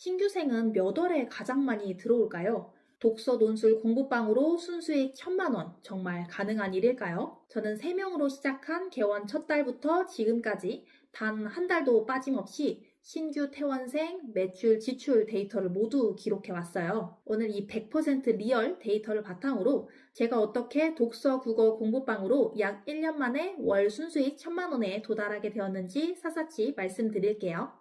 신규생은 몇 월에 가장 많이 들어올까요? 독서 논술 공부방으로 순수익 1,000만 원, 정말 가능한 일일까요? 저는 3명으로 시작한 개원 첫 달부터 지금까지 단 한 달도 빠짐없이 신규 퇴원생 매출 지출 데이터를 모두 기록해 왔어요. 오늘 이 100% 리얼 데이터를 바탕으로 제가 어떻게 독서 국어 공부방으로 약 1년 만에 월 순수익 1,000만 원에 도달하게 되었는지 샅샅이 말씀드릴게요.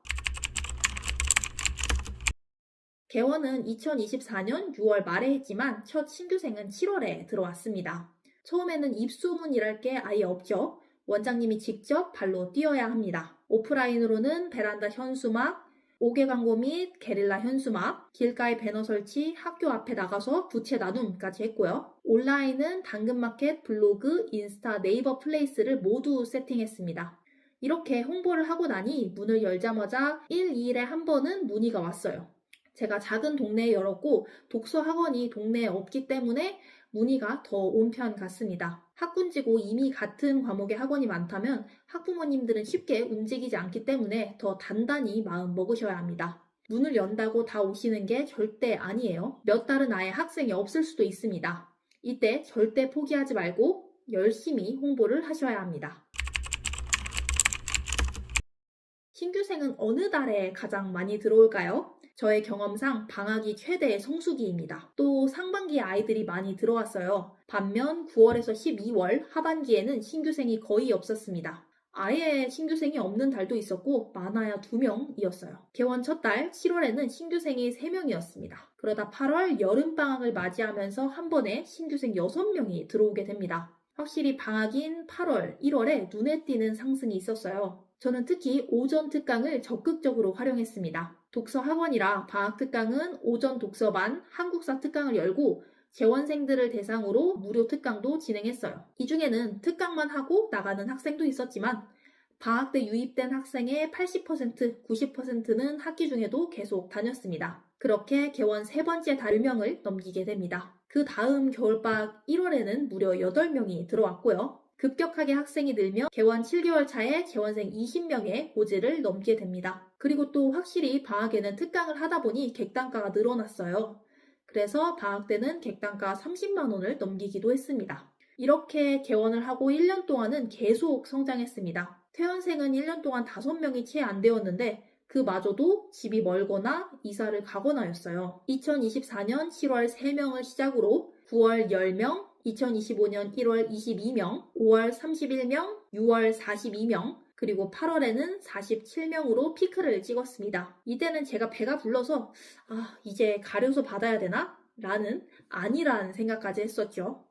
개원은 2024년 6월 말에 했지만 첫 신규생은 7월에 들어왔습니다. 처음에는 입소문이랄 게 아예 없죠. 원장님이 직접 발로 뛰어야 합니다. 오프라인으로는 베란다 현수막, 5개 광고 및 게릴라 현수막, 길가에 배너 설치, 학교 앞에 나가서 부채 나눔까지 했고요. 온라인은 당근마켓, 블로그, 인스타, 네이버 플레이스를 모두 세팅했습니다. 이렇게 홍보를 하고 나니 문을 열자마자 1, 2일에 한 번은 문의가 왔어요. 제가 작은 동네에 열었고 독서 학원이 동네에 없기 때문에 문의가 더 온 편 같습니다. 학군지고 이미 같은 과목의 학원이 많다면 학부모님들은 쉽게 움직이지 않기 때문에 더 단단히 마음 먹으셔야 합니다. 문을 연다고 다 오시는 게 절대 아니에요. 몇 달은 아예 학생이 없을 수도 있습니다. 이때 절대 포기하지 말고 열심히 홍보를 하셔야 합니다. 신규생은 어느 달에 가장 많이 들어올까요? 저의 경험상 방학이 최대의 성수기입니다. 또 상반기에 아이들이 많이 들어왔어요. 반면 9월에서 12월 하반기에는 신규생이 거의 없었습니다. 아예 신규생이 없는 달도 있었고 많아야 2명이었어요. 개원 첫 달 7월에는 신규생이 3명이었습니다. 그러다 8월 여름방학을 맞이하면서 한 번에 신규생 6명이 들어오게 됩니다. 확실히 방학인 8월, 1월에 눈에 띄는 상승이 있었어요. 저는 특히 오전 특강을 적극적으로 활용했습니다. 독서 학원이라 방학 특강은 오전 독서반, 한국사 특강을 열고 재원생들을 대상으로 무료 특강도 진행했어요. 이 중에는 특강만 하고 나가는 학생도 있었지만 방학 때 유입된 학생의 80%, 90%는 학기 중에도 계속 다녔습니다. 그렇게 개원 3번째 달 10명을 넘기게 됩니다. 그 다음 겨울방학 1월에는 무려 8명이 들어왔고요. 급격하게 학생이 늘며 개원 7개월 차에 재원생 20명의 고지를 넘게 됩니다. 그리고 또 확실히 방학에는 특강을 하다 보니 객단가가 늘어났어요. 그래서 방학 때는 객단가 30만 원을 넘기기도 했습니다. 이렇게 개원을 하고 1년 동안은 계속 성장했습니다. 퇴원생은 1년 동안 5명이 채 안 되었는데 그마저도 집이 멀거나 이사를 가거나였어요. 2024년 7월 3명을 시작으로 9월 10명, 2025년 1월 22명, 5월 31명, 6월 42명, 그리고 8월에는 47명으로 피크를 찍었습니다. 이때는 제가 배가 불러서 이제 가려서 받아야 되나? 라는 아니라는 생각까지 했었죠.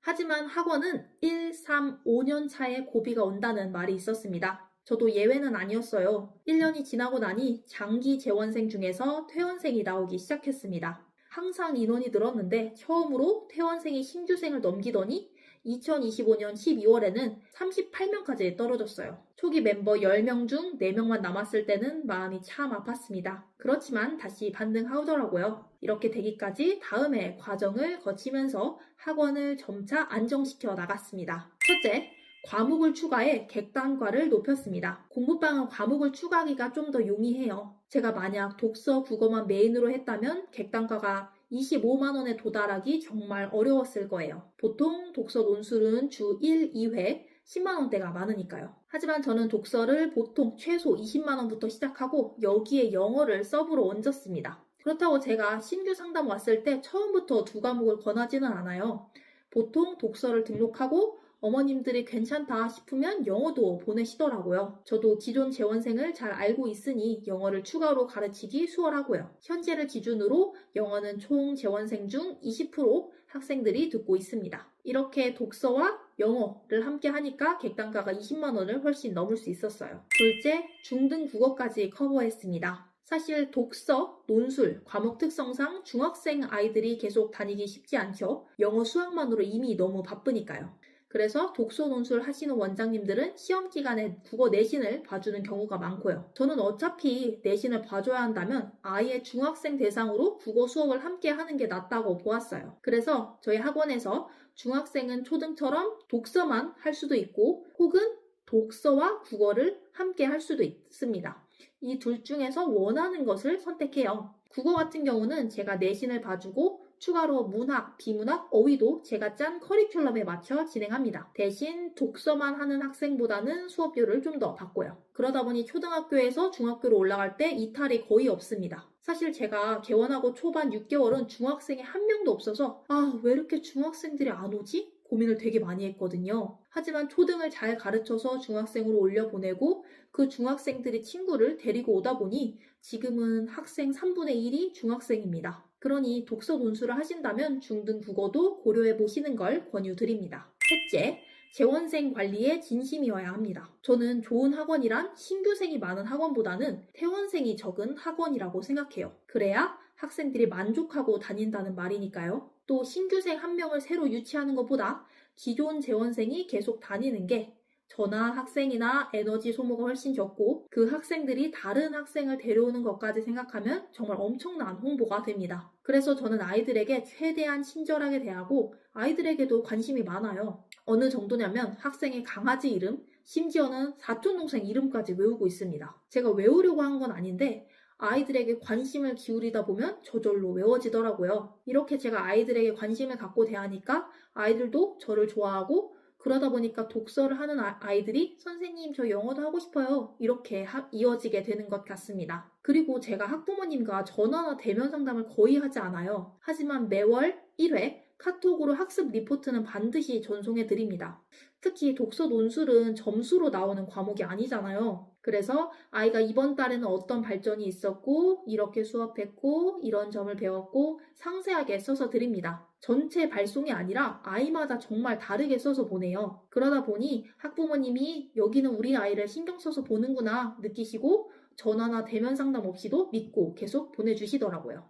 하지만 학원은 1, 3, 5년 차에 고비가 온다는 말이 있었습니다. 저도 예외는 아니었어요. 1년이 지나고 나니 장기 재원생 중에서 퇴원생이 나오기 시작했습니다. 항상 인원이 늘었는데 처음으로 퇴원생이 신규생을 넘기더니 2025년 12월에는 38명까지 떨어졌어요. 초기 멤버 10명 중 4명만 남았을 때는 마음이 참 아팠습니다. 그렇지만 다시 반등하더라고요. 이렇게 되기까지 다음에 과정을 거치면서 학원을 점차 안정시켜 나갔습니다. 첫째, 과목을 추가해 객단과를 높였습니다. 공부방은 과목을 추가하기가 좀 더 용이해요. 제가 만약 독서, 국어만 메인으로 했다면 객단가가 25만 원에 도달하기 정말 어려웠을 거예요. 보통 독서 논술은 주 1, 2회 10만 원대가 많으니까요. 하지만 저는 독서를 보통 최소 20만 원부터 시작하고 여기에 영어를 서브로 얹었습니다. 그렇다고 제가 신규 상담 왔을 때 처음부터 2과목을 권하지는 않아요. 보통 독서를 등록하고 어머님들이 괜찮다 싶으면 영어도 보내시더라고요. 저도 기존 재원생을 잘 알고 있으니 영어를 추가로 가르치기 수월하고요. 현재를 기준으로 영어는 총 재원생 중 20% 학생들이 듣고 있습니다. 이렇게 독서와 영어를 함께 하니까 객단가가 20만 원을 훨씬 넘을 수 있었어요. 둘째, 중등 국어까지 커버했습니다. 사실 독서, 논술, 과목 특성상 중학생 아이들이 계속 다니기 쉽지 않죠. 영어 수학만으로 이미 너무 바쁘니까요. 그래서 독서 논술 하시는 원장님들은 시험 기간에 국어 내신을 봐주는 경우가 많고요. 저는 어차피 내신을 봐줘야 한다면 아예 중학생 대상으로 국어 수업을 함께 하는 게 낫다고 보았어요. 그래서 저희 학원에서 중학생은 초등처럼 독서만 할 수도 있고 혹은 독서와 국어를 함께 할 수도 있습니다. 이 둘 중에서 원하는 것을 선택해요. 국어 같은 경우는 제가 내신을 봐주고 추가로 문학, 비문학, 어휘도 제가 짠 커리큘럼에 맞춰 진행합니다. 대신 독서만 하는 학생보다는 수업료를 좀 더 받고요. 그러다 보니 초등학교에서 중학교로 올라갈 때 이탈이 거의 없습니다. 사실 제가 개원하고 초반 6개월은 중학생이 한 명도 없어서 왜 이렇게 중학생들이 안 오지? 고민을 되게 많이 했거든요. 하지만 초등을 잘 가르쳐서 중학생으로 올려보내고 그 중학생들이 친구를 데리고 오다 보니 지금은 학생 3분의 1이 중학생입니다. 그러니 독서 논술을 하신다면 중등 국어도 고려해 보시는 걸 권유드립니다. 셋째, 재원생 관리에 진심이어야 합니다. 저는 좋은 학원이란 신규생이 많은 학원보다는 퇴원생이 적은 학원이라고 생각해요. 그래야 학생들이 만족하고 다닌다는 말이니까요. 또 신규생 한 명을 새로 유치하는 것보다 기존 재원생이 계속 다니는 게 전화 학생이나 에너지 소모가 훨씬 적고 그 학생들이 다른 학생을 데려오는 것까지 생각하면 정말 엄청난 홍보가 됩니다. 그래서 저는 아이들에게 최대한 친절하게 대하고 아이들에게도 관심이 많아요. 어느 정도냐면 학생의 강아지 이름, 심지어는 사촌동생 이름까지 외우고 있습니다. 제가 외우려고 한 건 아닌데 아이들에게 관심을 기울이다 보면 저절로 외워지더라고요. 이렇게 제가 아이들에게 관심을 갖고 대하니까 아이들도 저를 좋아하고 그러다 보니까 독서를 하는 아이들이 선생님 저 영어도 하고 싶어요. 이렇게 이어지게 되는 것 같습니다. 그리고 제가 학부모님과 전화나 대면 상담을 거의 하지 않아요. 하지만 매월 1회 카톡으로 학습 리포트는 반드시 전송해 드립니다. 특히 독서 논술은 점수로 나오는 과목이 아니잖아요. 그래서 아이가 이번 달에는 어떤 발전이 있었고 이렇게 수업했고 이런 점을 배웠고 상세하게 써서 드립니다. 전체 발송이 아니라 아이마다 정말 다르게 써서 보내요. 그러다 보니 학부모님이 여기는 우리 아이를 신경 써서 보는구나 느끼시고 전화나 대면 상담 없이도 믿고 계속 보내주시더라고요.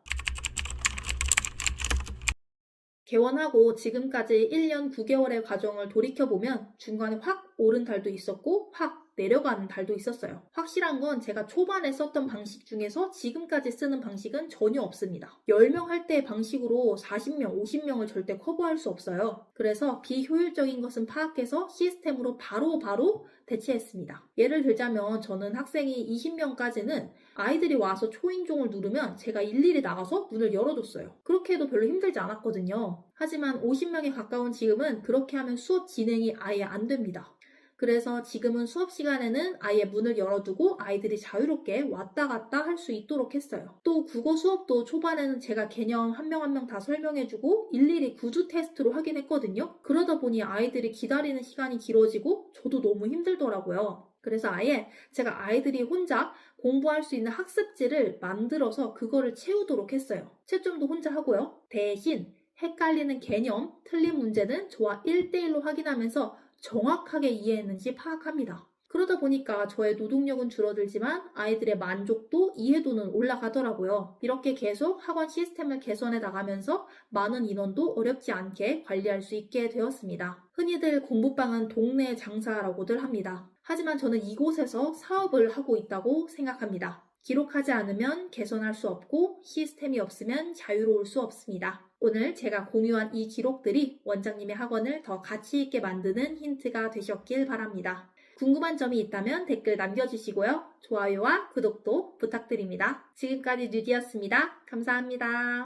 개원하고 지금까지 1년 9개월의 과정을 돌이켜보면 중간에 확 오른 달도 있었고 확 내려가는 달도 있었어요. 확실한 건 제가 초반에 썼던 방식 중에서 지금까지 쓰는 방식은 전혀 없습니다. 10명 할 때의 방식으로 40명, 50명을 절대 커버할 수 없어요. 그래서 비효율적인 것은 파악해서 시스템으로 바로 대체했습니다. 예를 들자면 저는 학생이 20명까지는 아이들이 와서 초인종을 누르면 제가 일일이 나가서 문을 열어줬어요. 그렇게 해도 별로 힘들지 않았거든요. 하지만 50명에 가까운 지금은 그렇게 하면 수업 진행이 아예 안 됩니다. 그래서 지금은 수업 시간에는 아예 문을 열어두고 아이들이 자유롭게 왔다 갔다 할 수 있도록 했어요. 또 국어 수업도 초반에는 제가 개념 한 명 한 명 다 설명해주고 일일이 구두 테스트로 하긴 했거든요. 그러다 보니 아이들이 기다리는 시간이 길어지고 저도 너무 힘들더라고요. 그래서 아예 제가 아이들이 혼자 공부할 수 있는 학습지를 만들어서 그거를 채우도록 했어요. 채점도 혼자 하고요. 대신 헷갈리는 개념, 틀린 문제는 저와 1대1로 확인하면서 정확하게 이해했는지 파악합니다. 그러다 보니까 저의 노동력은 줄어들지만 아이들의 만족도, 이해도는 올라가더라고요. 이렇게 계속 학원 시스템을 개선해 나가면서 많은 인원도 어렵지 않게 관리할 수 있게 되었습니다. 흔히들 공부방은 동네 장사라고들 합니다. 하지만 저는 이곳에서 사업을 하고 있다고 생각합니다. 기록하지 않으면 개선할 수 없고 시스템이 없으면 자유로울 수 없습니다. 오늘 제가 공유한 이 기록들이 원장님의 학원을 더 가치 있게 만드는 힌트가 되셨길 바랍니다. 궁금한 점이 있다면 댓글 남겨주시고요. 좋아요와 구독도 부탁드립니다. 지금까지 뉴디였습니다. 감사합니다.